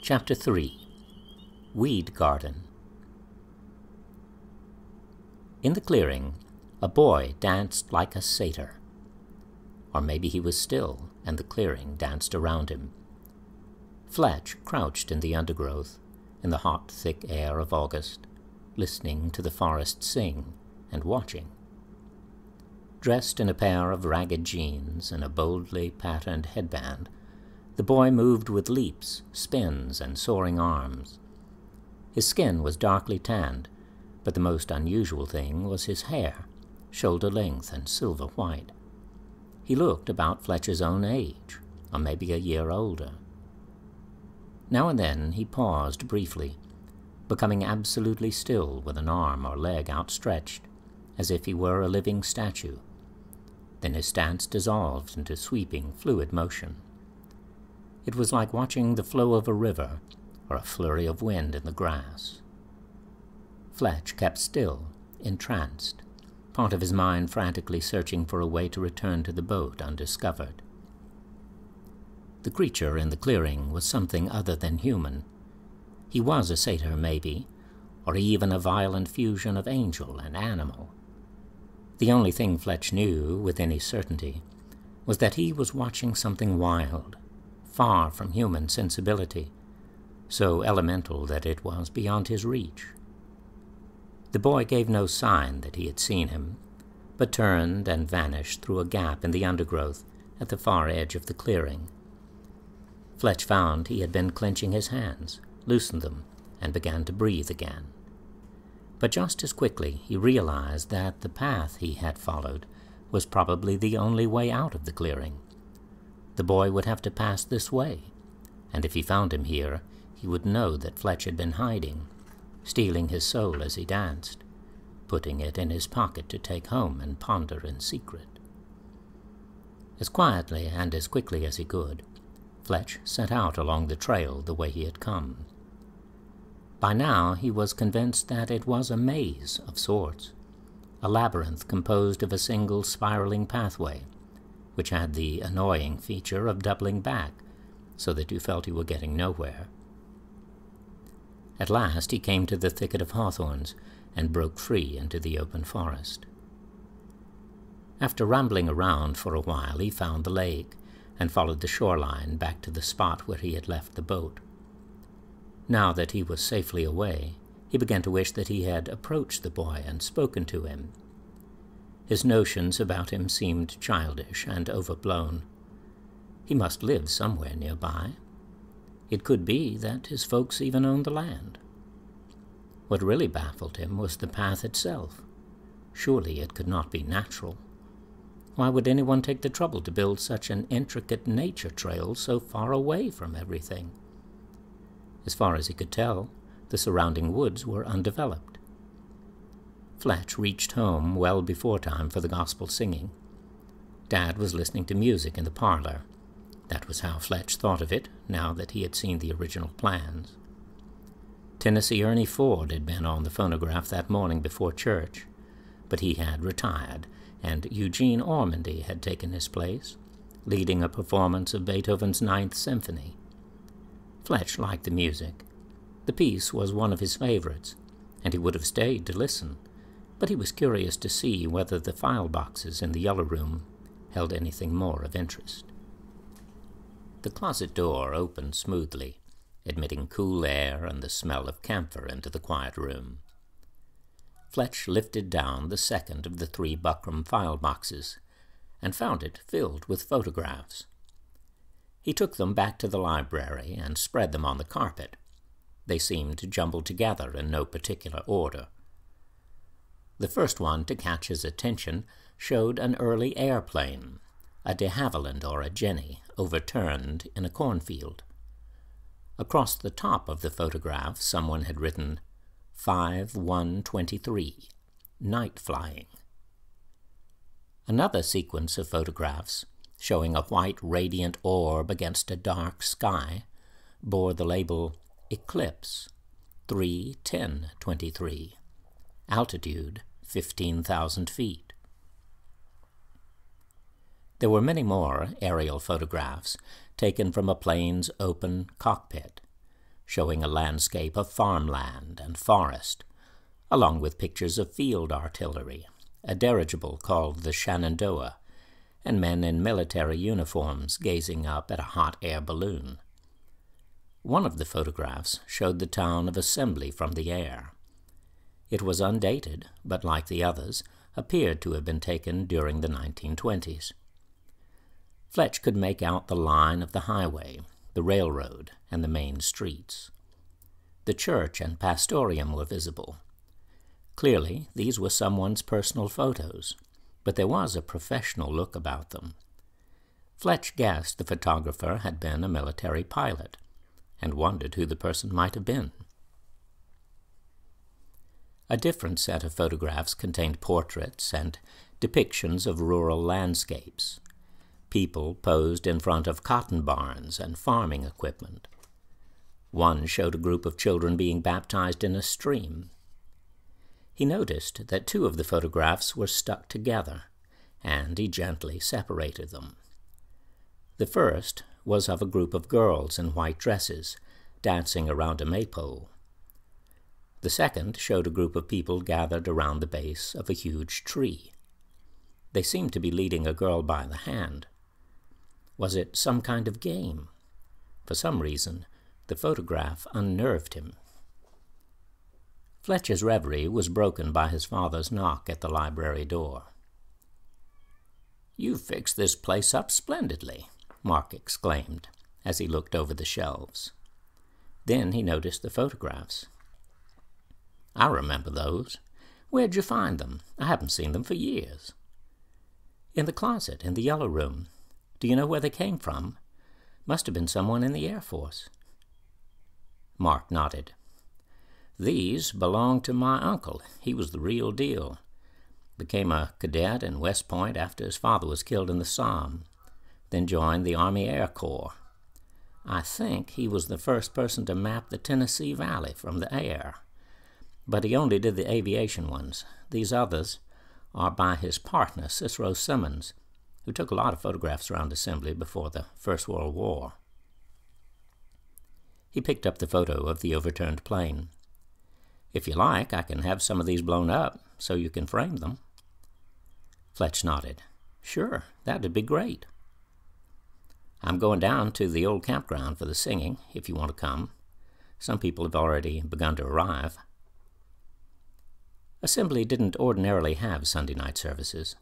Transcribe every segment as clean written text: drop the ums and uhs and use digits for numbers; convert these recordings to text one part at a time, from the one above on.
Chapter 3. Weed Garden. In the clearing, a boy danced like a satyr. Or maybe he was still, and the clearing danced around him. Fletch crouched in the undergrowth, in the hot, thick air of August, listening to the forest sing and watching. Dressed in a pair of ragged jeans and a boldly patterned headband, the boy moved with leaps, spins, and soaring arms. His skin was darkly tanned, but the most unusual thing was his hair, shoulder length and silver white. He looked about Fletcher's own age, or maybe a year older. Now and then he paused briefly, becoming absolutely still with an arm or leg outstretched, as if he were a living statue. Then his stance dissolved into sweeping, fluid motion. It was like watching the flow of a river or a flurry of wind in the grass. Fletch kept still, entranced, part of his mind frantically searching for a way to return to the boat undiscovered. The creature in the clearing was something other than human. He was a satyr, maybe, or even a violent fusion of angel and animal. The only thing Fletch knew with any certainty was that he was watching something wild, far from human sensibility, so elemental that it was beyond his reach. The boy gave no sign that he had seen him, but turned and vanished through a gap in the undergrowth at the far edge of the clearing. Fletch found he had been clenching his hands, loosened them, and began to breathe again. But just as quickly he realized that the path he had followed was probably the only way out of the clearing. The boy would have to pass this way, and if he found him here, he would know that Fletch had been hiding, stealing his soul as he danced, putting it in his pocket to take home and ponder in secret. As quietly and as quickly as he could, Fletch set out along the trail the way he had come. By now he was convinced that it was a maze of sorts, a labyrinth composed of a single spiraling pathway, which had the annoying feature of doubling back, so that you felt you were getting nowhere. At last he came to the thicket of hawthorns and broke free into the open forest. After rambling around for a while, he found the lake and followed the shoreline back to the spot where he had left the boat. Now that he was safely away, he began to wish that he had approached the boy and spoken to him. His notions about him seemed childish and overblown. He must live somewhere nearby. It could be that his folks even owned the land. What really baffled him was the path itself. Surely it could not be natural. Why would anyone take the trouble to build such an intricate nature trail so far away from everything? As far as he could tell, the surrounding woods were undeveloped. Fletch reached home well before time for the gospel singing. Dad was listening to music in the parlor. That was how Fletch thought of it, now that he had seen the original plans. Tennessee Ernie Ford had been on the phonograph that morning before church, but he had retired, and Eugene Ormandy had taken his place, leading a performance of Beethoven's Ninth Symphony. Fletch liked the music. The piece was one of his favorites, and he would have stayed to listen, but he was curious to see whether the file boxes in the yellow room held anything more of interest. The closet door opened smoothly, admitting cool air and the smell of camphor into the quiet room. Fletch lifted down the second of the 3 buckram file boxes, and found it filled with photographs. He took them back to the library and spread them on the carpet. They seemed jumbled together in no particular order. The first one to catch his attention showed an early airplane, a de Havilland or a Jenny, overturned in a cornfield. Across the top of the photograph someone had written 5/1/23, night flying. Another sequence of photographs, showing a white radiant orb against a dark sky, bore the label Eclipse 3/10/23, altitude 15,000 feet. There were many more aerial photographs taken from a plane's open cockpit, showing a landscape of farmland and forest, along with pictures of field artillery, a dirigible called the Shenandoah, and men in military uniforms gazing up at a hot air balloon. One of the photographs showed the town of Assembly from the air. It was undated, but like the others, appeared to have been taken during the 1920s. Fletch could make out the line of the highway, the railroad, and the main streets. The church and pastorium were visible. Clearly, these were someone's personal photos, but there was a professional look about them. Fletch guessed the photographer had been a military pilot, and wondered who the person might have been. A different set of photographs contained portraits and depictions of rural landscapes. People posed in front of cotton barns and farming equipment. One showed a group of children being baptized in a stream. He noticed that two of the photographs were stuck together, and he gently separated them. The first was of a group of girls in white dresses dancing around a maypole. The second showed a group of people gathered around the base of a huge tree. They seemed to be leading a girl by the hand. Was it some kind of game? For some reason, the photograph unnerved him. Fletcher's reverie was broken by his father's knock at the library door. "You've fixed this place up splendidly," Mark exclaimed as he looked over the shelves. Then he noticed the photographs. "I remember those. Where'd you find them? I haven't seen them for years." "In the closet in the yellow room. Do you know where they came from? Must have been someone in the Air Force." Mark nodded. "These belonged to my uncle. He was the real deal. Became a cadet in West Point after his father was killed in the Somme, then joined the Army Air Corps. I think he was the first person to map the Tennessee Valley from the air. But he only did the aviation ones. These others are by his partner, Cicero Simmons, who took a lot of photographs around Assembly before the First World War." He picked up the photo of the overturned plane. "If you like, I can have some of these blown up so you can frame them." Fletch nodded. "Sure, that'd be great." "I'm going down to the old campground for the singing, if you want to come. Some people have already begun to arrive." Assembly didn't ordinarily have Sunday night services,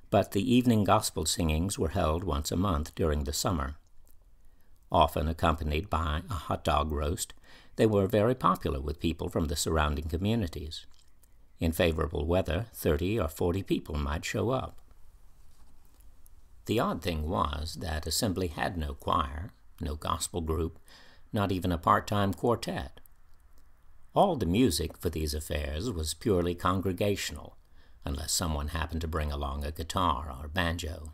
but the evening gospel singings were held once a month during the summer. Often accompanied by a hot dog roast, they were very popular with people from the surrounding communities. In favorable weather, 30 or 40 people might show up. The odd thing was that Assembly had no choir, no gospel group, not even a part-time quartet. All the music for these affairs was purely congregational, unless someone happened to bring along a guitar or banjo.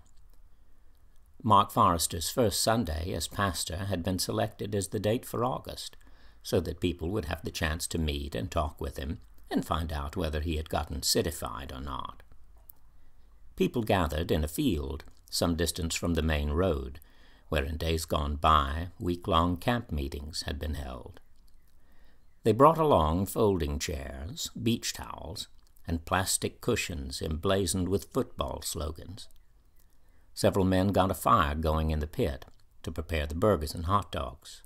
Mark Forrester's first Sunday as pastor had been selected as the date for August, so that people would have the chance to meet and talk with him and find out whether he had gotten citified or not. People gathered in a field some distance from the main road, where in days gone by week-long camp meetings had been held. They brought along folding chairs, beach towels, and plastic cushions emblazoned with football slogans. Several men got a fire going in the pit to prepare the burgers and hot dogs.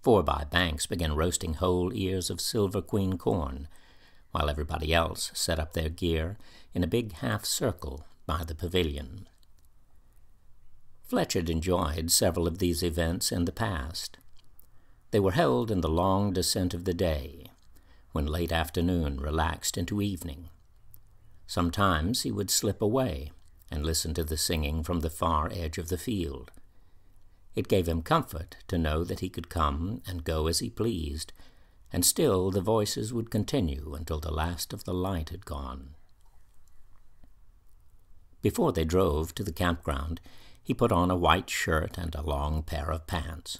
4x Banks began roasting whole ears of Silver Queen corn, while everybody else set up their gear in a big half-circle by the pavilion. Fletch had enjoyed several of these events in the past. They were held in the long descent of the day, when late afternoon relaxed into evening. Sometimes he would slip away and listen to the singing from the far edge of the field. It gave him comfort to know that he could come and go as he pleased, and still the voices would continue until the last of the light had gone. Before they drove to the campground, he put on a white shirt and a long pair of pants.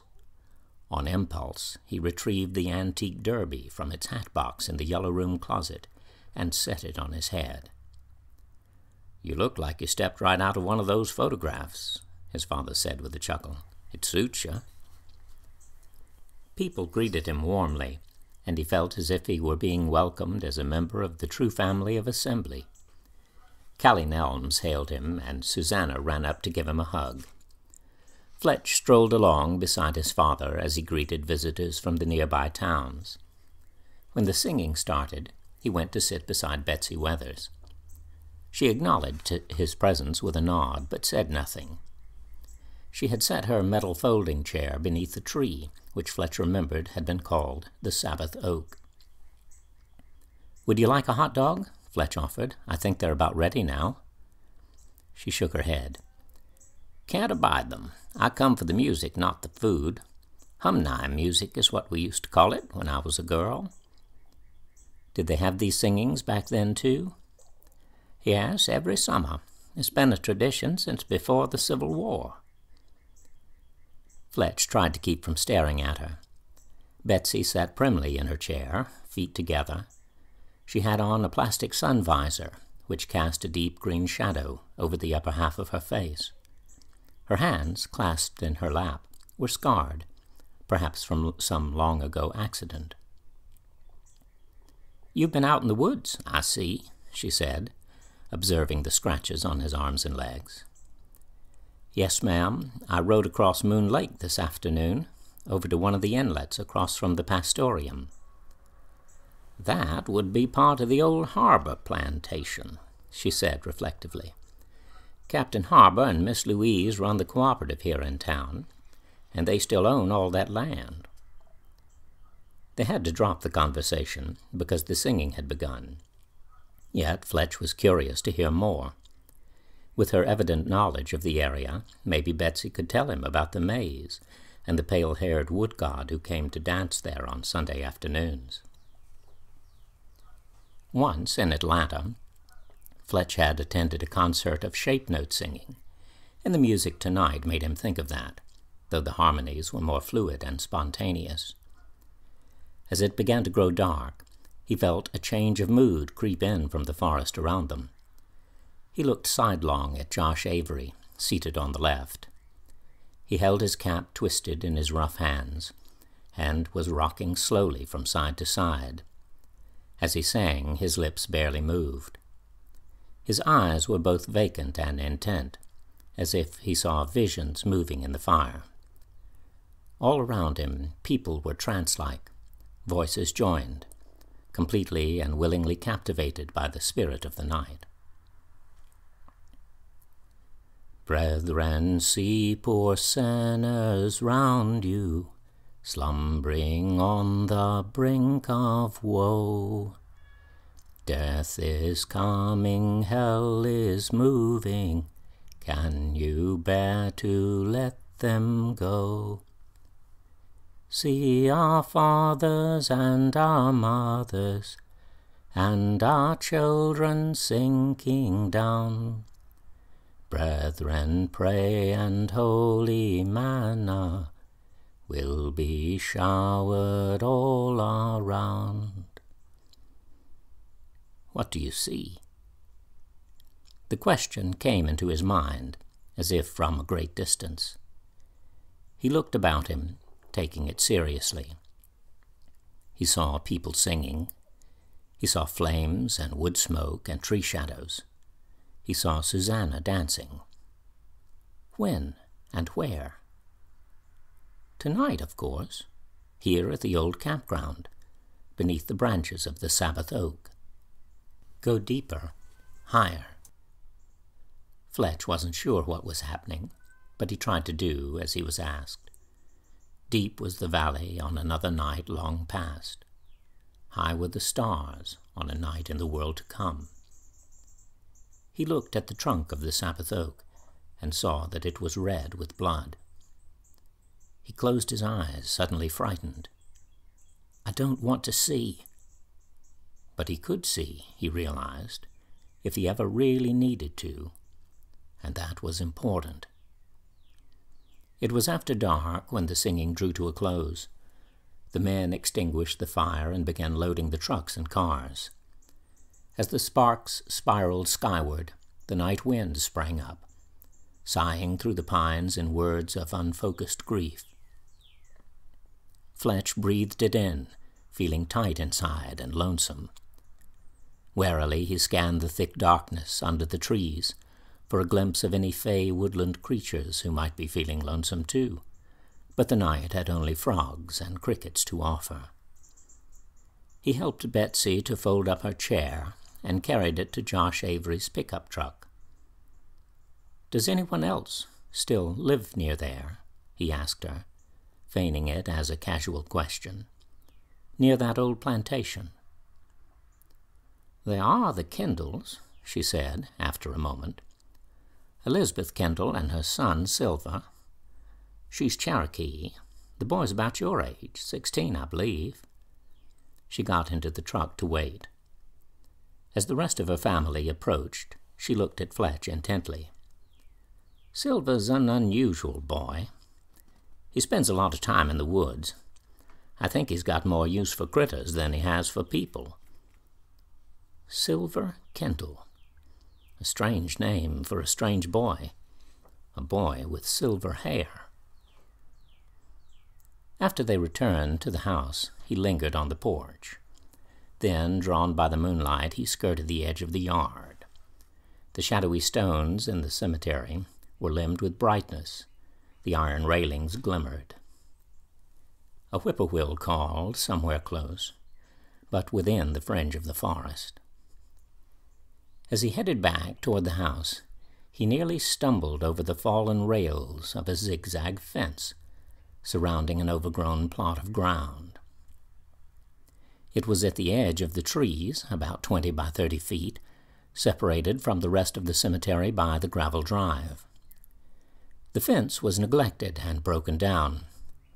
On impulse, he retrieved the antique derby from its hat box in the yellow room closet and set it on his head. "You look like you stepped right out of one of those photographs," his father said with a chuckle. "It suits you." People greeted him warmly, and he felt as if he were being welcomed as a member of the true family of Assembly. Callie Nelms hailed him, and Susanna ran up to give him a hug. Fletch strolled along beside his father as he greeted visitors from the nearby towns. When the singing started, he went to sit beside Betsy Weathers. She acknowledged his presence with a nod, but said nothing. She had set her metal folding chair beneath a tree, which Fletch remembered had been called the Sabbath Oak. "Would you like a hot dog?" Fletch offered. "I think they're about ready now." She shook her head. "Can't abide them. I come for the music, not the food. Humnine music is what we used to call it when I was a girl." "Did they have these singings back then, too?" "Yes, every summer. It's been a tradition since before the Civil War." Fletch tried to keep from staring at her. Betsy sat primly in her chair, feet together. She had on a plastic sun visor, which cast a deep green shadow over the upper half of her face. Her hands, clasped in her lap, were scarred, perhaps from some long-ago accident. "You've been out in the woods, I see," she said, observing the scratches on his arms and legs. "Yes, ma'am. I rode across Moon Lake this afternoon, over to one of the inlets across from the pastorium." "That would be part of the old harbor plantation," she said reflectively. "Captain Harbor and Miss Louise run the cooperative here in town, and they still own all that land." They had to drop the conversation because the singing had begun. Yet Fletch was curious to hear more. With her evident knowledge of the area, maybe Betsy could tell him about the maze and the pale-haired wood god who came to dance there on Sunday afternoons. Once, in Atlanta, Fletch had attended a concert of shape note singing, and the music tonight made him think of that, though the harmonies were more fluid and spontaneous. As it began to grow dark, he felt a change of mood creep in from the forest around them. He looked sidelong at Josh Avery, seated on the left. He held his cap twisted in his rough hands, and was rocking slowly from side to side. As he sang, his lips barely moved. His eyes were both vacant and intent, as if he saw visions moving in the fire. All around him, people were trance-like. Voices joined, completely and willingly captivated by the spirit of the night. "Brethren, see poor sinners round you, slumbering on the brink of woe. Death is coming, hell is moving, can you bear to let them go? See our fathers and our mothers, and our children sinking down. Brethren, pray, and holy manna will be showered all around." "What do you see?" The question came into his mind, as if from a great distance. He looked about him, taking it seriously. He saw people singing. He saw flames and wood smoke and tree shadows. He saw Susanna dancing. When and where? Tonight, of course, here at the old campground, beneath the branches of the Sabbath oak. Go deeper, higher. Fletch wasn't sure what was happening, but he tried to do as he was asked. Deep was the valley on another night long past. High were the stars on a night in the world to come. He looked at the trunk of the Sabbath oak and saw that it was red with blood. He closed his eyes, suddenly frightened. "I don't want to see." But he could see, he realized, if he ever really needed to, and that was important. It was after dark when the singing drew to a close. The men extinguished the fire and began loading the trucks and cars. As the sparks spiraled skyward, the night wind sprang up, sighing through the pines in words of unfocused grief. Fletch breathed it in, feeling tight inside and lonesome. Warily he scanned the thick darkness under the trees for a glimpse of any fey woodland creatures who might be feeling lonesome too, but the night had only frogs and crickets to offer. He helped Betsy to fold up her chair and carried it to Josh Avery's pickup truck. "Does anyone else still live near there?" he asked her, feigning it as a casual question. "Near that old plantation?" "There are the Kendalls," she said after a moment. "Elizabeth Kendall and her son, Silver. She's Cherokee. The boy's about your age, 16, I believe." She got into the truck to wait. As the rest of her family approached, she looked at Fletch intently. "Silver's an unusual boy. He spends a lot of time in the woods. I think he's got more use for critters than he has for people." Silver Kendall. A strange name for a strange boy. A boy with silver hair. After they returned to the house, he lingered on the porch. Then, drawn by the moonlight, he skirted the edge of the yard. The shadowy stones in the cemetery were limned with brightness. The iron railings glimmered. A whippoorwill called somewhere close, but within the fringe of the forest. As he headed back toward the house, he nearly stumbled over the fallen rails of a zigzag fence surrounding an overgrown plot of ground. It was at the edge of the trees, about 20 by 30 feet, separated from the rest of the cemetery by the gravel drive. The fence was neglected and broken down,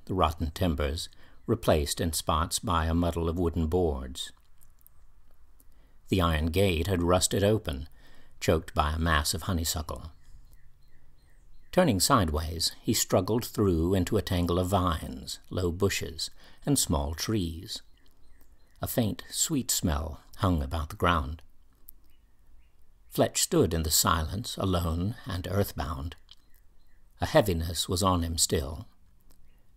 the rotten timbers replaced in spots by a muddle of wooden boards. The iron gate had rusted open, choked by a mass of honeysuckle. Turning sideways, he struggled through into a tangle of vines, low bushes, and small trees. A faint, sweet smell hung about the ground. Fletch stood in the silence, alone and earthbound. A heaviness was on him still.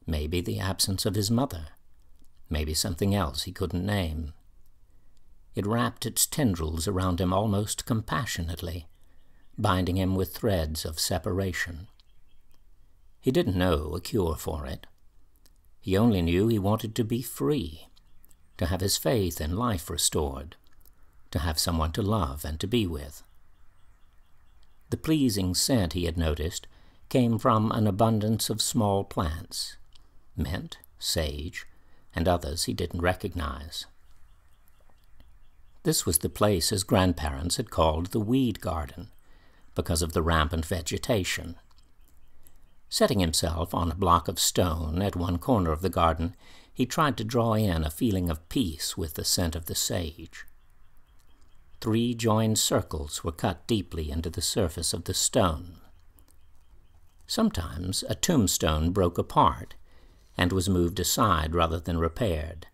Maybe the absence of his mother. Maybe something else he couldn't name. It wrapped its tendrils around him almost compassionately, binding him with threads of separation. He didn't know a cure for it. He only knew he wanted to be free, to have his faith in life restored, to have someone to love and to be with. The pleasing scent he had noticed came from an abundance of small plants, mint, sage, and others he didn't recognize. This was the place his grandparents had called the weed garden, because of the rampant vegetation. Setting himself on a block of stone at one corner of the garden, he tried to draw in a feeling of peace with the scent of the sage. 3 joined circles were cut deeply into the surface of the stone. Sometimes a tombstone broke apart and was moved aside rather than repaired,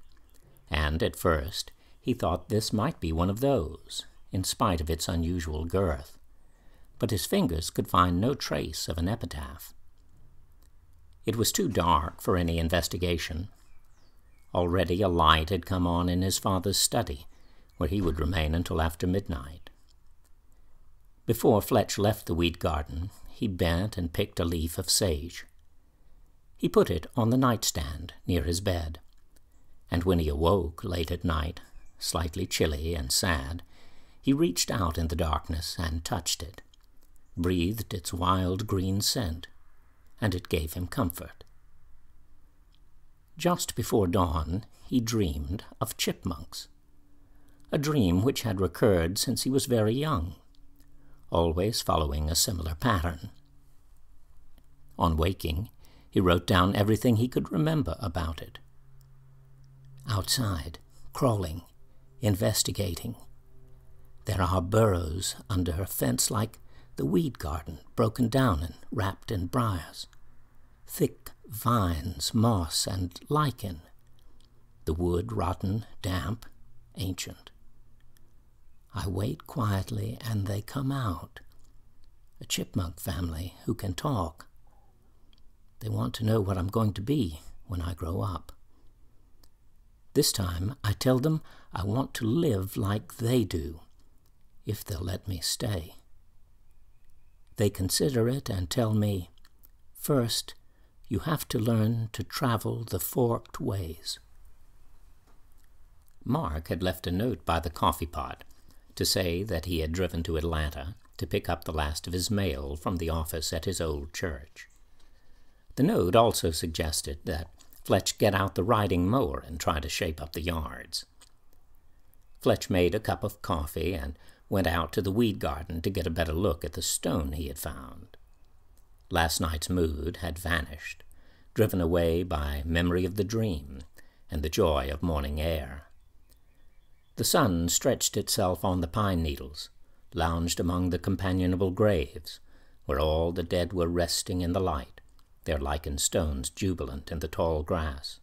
and at first he thought this might be one of those, in spite of its unusual girth, but his fingers could find no trace of an epitaph. It was too dark for any investigation. Already a light had come on in his father's study, where he would remain until after midnight. Before Fletch left the weed garden, he bent and picked a leaf of sage. He put it on the nightstand near his bed, and when he awoke late at night, slightly chilly and sad, he reached out in the darkness and touched it, breathed its wild green scent, and it gave him comfort. Just before dawn, he dreamed of chipmunks, a dream which had recurred since he was very young, always following a similar pattern. On waking, he wrote down everything he could remember about it. Outside, crawling, investigating. There are burrows under her fence like the weed garden, broken down and wrapped in briars. Thick vines, moss, and lichen. The wood rotten, damp, ancient. I wait quietly and they come out. A chipmunk family who can talk. They want to know what I'm going to be when I grow up. This time I tell them I want to live like they do, if they'll let me stay. They consider it and tell me, first, you have to learn to travel the forked ways. Mark had left a note by the coffee pot to say that he had driven to Atlanta to pick up the last of his mail from the office at his old church. The note also suggested that Fletch get out the riding mower and try to shape up the yards. Fletch made a cup of coffee and went out to the weed garden to get a better look at the stone he had found. Last night's mood had vanished, driven away by memory of the dream and the joy of morning air. The sun stretched itself on the pine needles, lounged among the companionable graves, where all the dead were resting in the light, their lichened stones jubilant in the tall grass.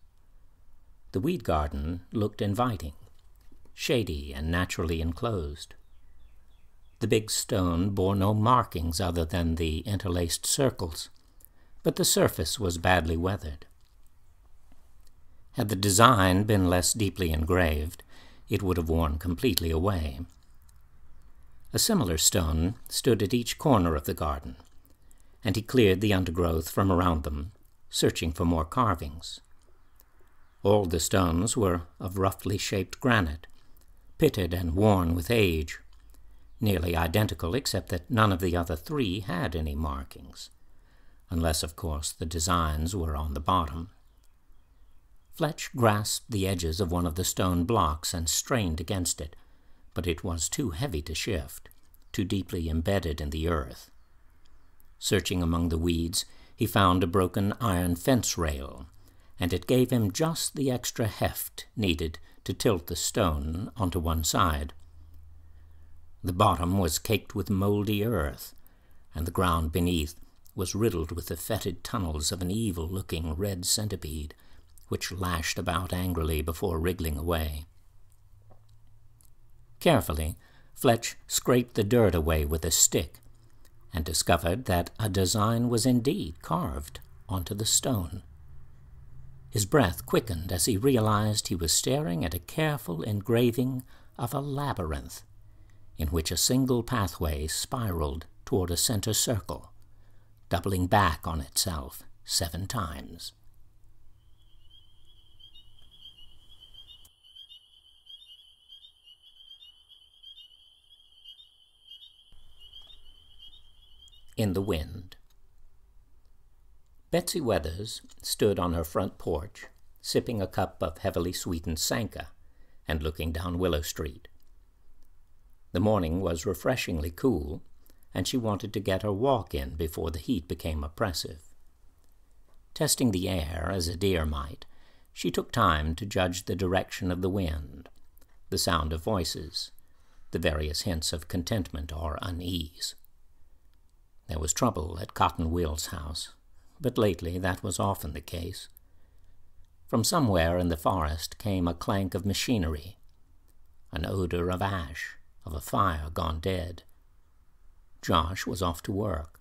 The weed garden looked inviting, shady and naturally enclosed. The big stone bore no markings other than the interlaced circles, but the surface was badly weathered. Had the design been less deeply engraved, it would have worn completely away. A similar stone stood at each corner of the garden, and he cleared the undergrowth from around them, searching for more carvings. All the stones were of roughly shaped granite, pitted and worn with age, nearly identical except that none of the other three had any markings, unless, of course, the designs were on the bottom. Fletch grasped the edges of one of the stone blocks and strained against it, but it was too heavy to shift, too deeply embedded in the earth. Searching among the weeds, he found a broken iron fence rail, and it gave him just the extra heft needed to tilt the stone onto one side. The bottom was caked with moldy earth, and the ground beneath was riddled with the fetid tunnels of an evil-looking red centipede, which lashed about angrily before wriggling away. Carefully, Fletch scraped the dirt away with a stick, and discovered that a design was indeed carved onto the stone. His breath quickened as he realized he was staring at a careful engraving of a labyrinth, in which a single pathway spiraled toward a center circle, doubling back on itself 7 times. In the wind. Betsy Weathers stood on her front porch, sipping a cup of heavily sweetened Sanka and looking down Willow Street. The morning was refreshingly cool, and she wanted to get her walk in before the heat became oppressive. Testing the air as a deer might, she took time to judge the direction of the wind, the sound of voices, the various hints of contentment or unease. There was trouble at Cotton Will's house, but lately that was often the case. From somewhere in the forest came a clank of machinery, an odor of ash, of a fire gone dead. Josh was off to work,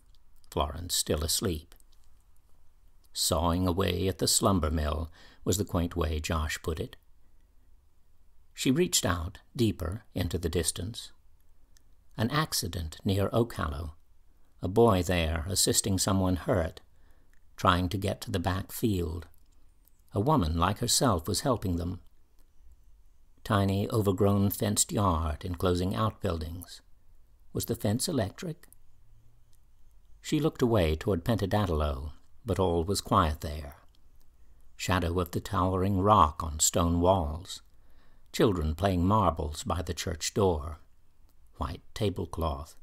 Florence still asleep. Sawing away at the slumber mill was the quaint way Josh put it. She reached out deeper into the distance. An accident near Oak Hollow. A boy there assisting someone hurt, trying to get to the back field. A woman like herself was helping them. Tiny, overgrown fenced yard enclosing outbuildings. Was the fence electric? She looked away toward Pentadactylo, but all was quiet there. Shadow of the towering rock on stone walls. Children playing marbles by the church door. White tablecloth.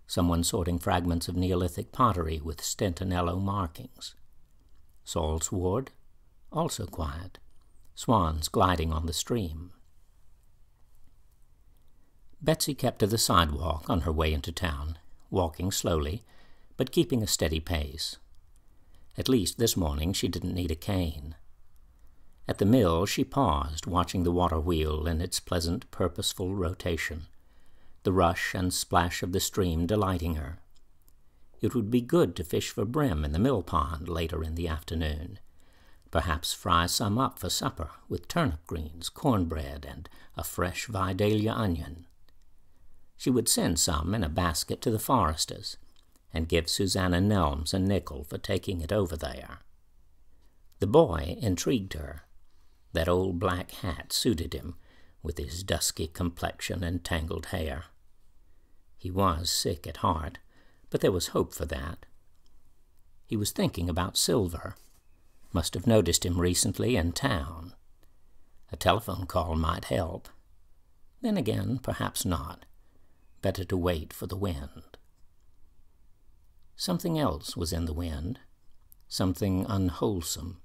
Someone sorting fragments of Neolithic pottery with Stentonello markings. Saul's Ward, also quiet, swans gliding on the stream. Betsy kept to the sidewalk on her way into town, walking slowly, but keeping a steady pace. At least this morning she didn't need a cane. At the mill she paused, watching the water wheel in its pleasant, purposeful rotation, the rush and splash of the stream delighting her. It would be good to fish for brim in the mill pond later in the afternoon, perhaps fry some up for supper with turnip greens, cornbread, and a fresh Vidalia onion. She would send some in a basket to the Forresters, and give Susanna Nelms a nickel for taking it over there. The boy intrigued her. That old black hat suited him, with his dusky complexion and tangled hair. He was sick at heart, but there was hope for that. He was thinking about Silver. Must have noticed him recently in town. A telephone call might help. Then again, perhaps not. Better to wait for the wind. Something else was in the wind. Something unwholesome.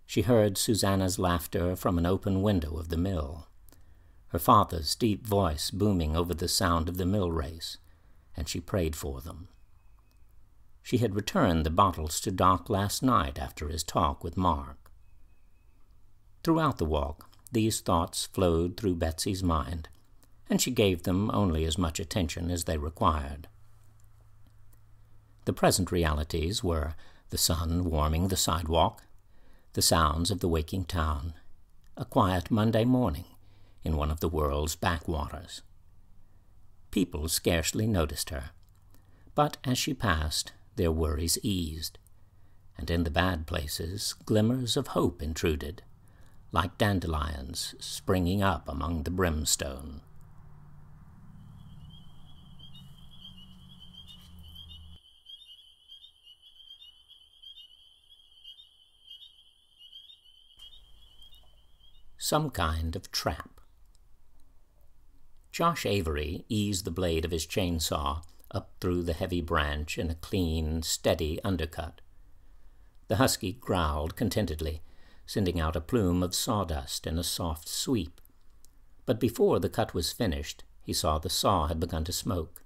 She heard Susanna's laughter from an open window of the mill, her father's deep voice booming over the sound of the mill race, and she prayed for them. She had returned the bottles to Doc last night after his talk with Mark. Throughout the walk, these thoughts flowed through Betsy's mind, and she gave them only as much attention as they required. The present realities were the sun warming the sidewalk, the sounds of the waking town, a quiet Monday morning in one of the world's backwaters. People scarcely noticed her, but as she passed, their worries eased, and in the bad places glimmers of hope intruded, like dandelions springing up among the brimstone. Some kind of trap. Josh Avery eased the blade of his chainsaw up through the heavy branch in a clean, steady undercut. The husky growled contentedly, sending out a plume of sawdust in a soft sweep. But before the cut was finished, he saw the saw had begun to smoke.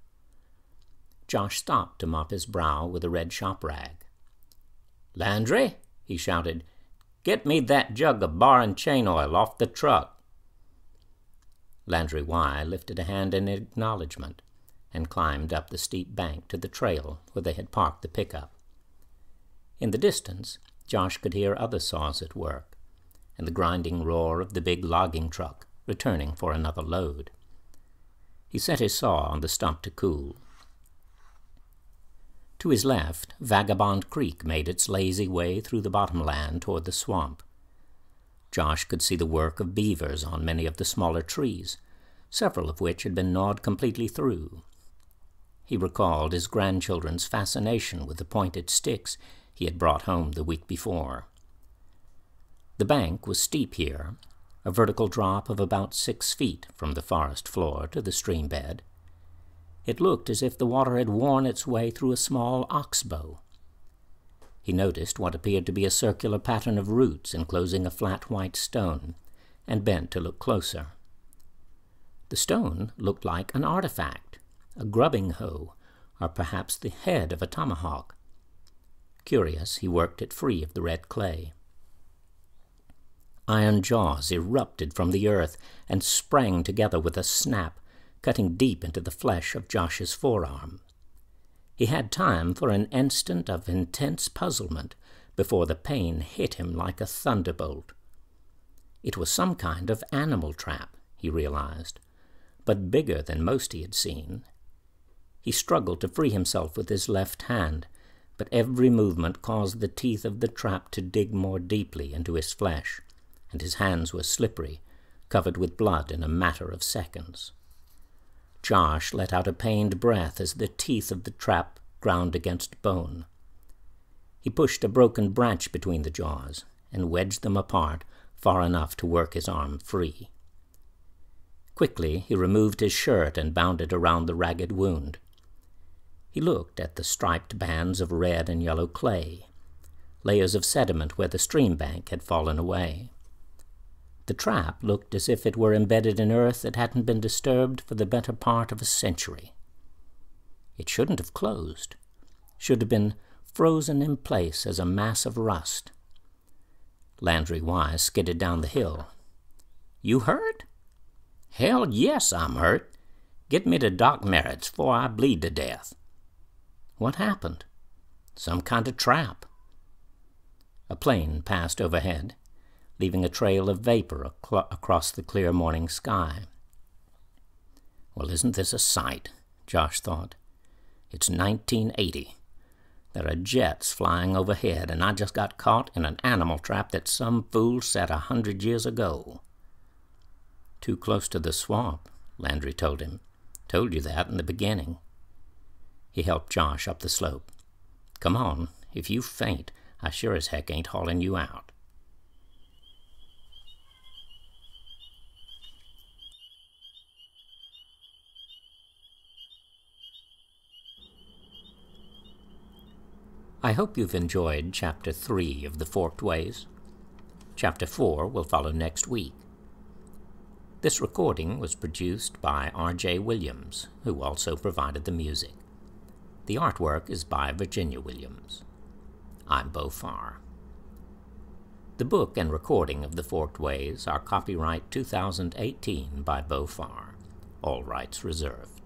Josh stopped to mop his brow with a red shop rag. "Landry," he shouted, "get me that jug of bar and chain oil off the truck." Landry Y. lifted a hand in acknowledgment and climbed up the steep bank to the trail where they had parked the pickup. In the distance, Josh could hear other saws at work, and the grinding roar of the big logging truck returning for another load. He set his saw on the stump to cool. To his left, Vagabond Creek made its lazy way through the bottomland toward the swamp. Josh could see the work of beavers on many of the smaller trees, several of which had been gnawed completely through. He recalled his grandchildren's fascination with the pointed sticks he had brought home the week before. The bank was steep here, a vertical drop of about 6 feet from the forest floor to the stream bed. It looked as if the water had worn its way through a small oxbow. He noticed what appeared to be a circular pattern of roots enclosing a flat white stone, and bent to look closer. The stone looked like an artifact, a grubbing hoe, or perhaps the head of a tomahawk. Curious, he worked it free of the red clay. Iron jaws erupted from the earth and sprang together with a snap, cutting deep into the flesh of Josh's forearm. He had time for an instant of intense puzzlement before the pain hit him like a thunderbolt. It was some kind of animal trap, he realized, but bigger than most he had seen. He struggled to free himself with his left hand, but every movement caused the teeth of the trap to dig more deeply into his flesh, and his hands were slippery, covered with blood in a matter of seconds. Josh let out a pained breath as the teeth of the trap ground against bone. He pushed a broken branch between the jaws and wedged them apart far enough to work his arm free. Quickly he removed his shirt and bound it around the ragged wound. He looked at the striped bands of red and yellow clay, layers of sediment where the stream bank had fallen away. The trap looked as if it were embedded in earth that hadn't been disturbed for the better part of a century. It shouldn't have closed, should have been frozen in place as a mass of rust. Landry Y. skidded down the hill. "You hurt?" "Hell, yes, I'm hurt. Get me to Doc Merritt's before I bleed to death." "What happened?" "Some kind of trap." A plane passed overhead, leaving a trail of vapor across the clear morning sky. Well, isn't this a sight? Josh thought. It's 1980. There are jets flying overhead, and I just got caught in an animal trap that some fool set 100 years ago. Too close to the swamp, Landry told him. Told you that in the beginning. He helped Josh up the slope. Come on, if you faint, I sure as heck ain't hauling you out. I hope you've enjoyed Chapter 3 of The Forked Ways. Chapter 4 will follow next week. This recording was produced by R.J. Williams, who also provided the music. The artwork is by Virginia Williams. I'm Beau Farr. The book and recording of The Forked Ways are copyright 2018 by Beau Farr. All rights reserved.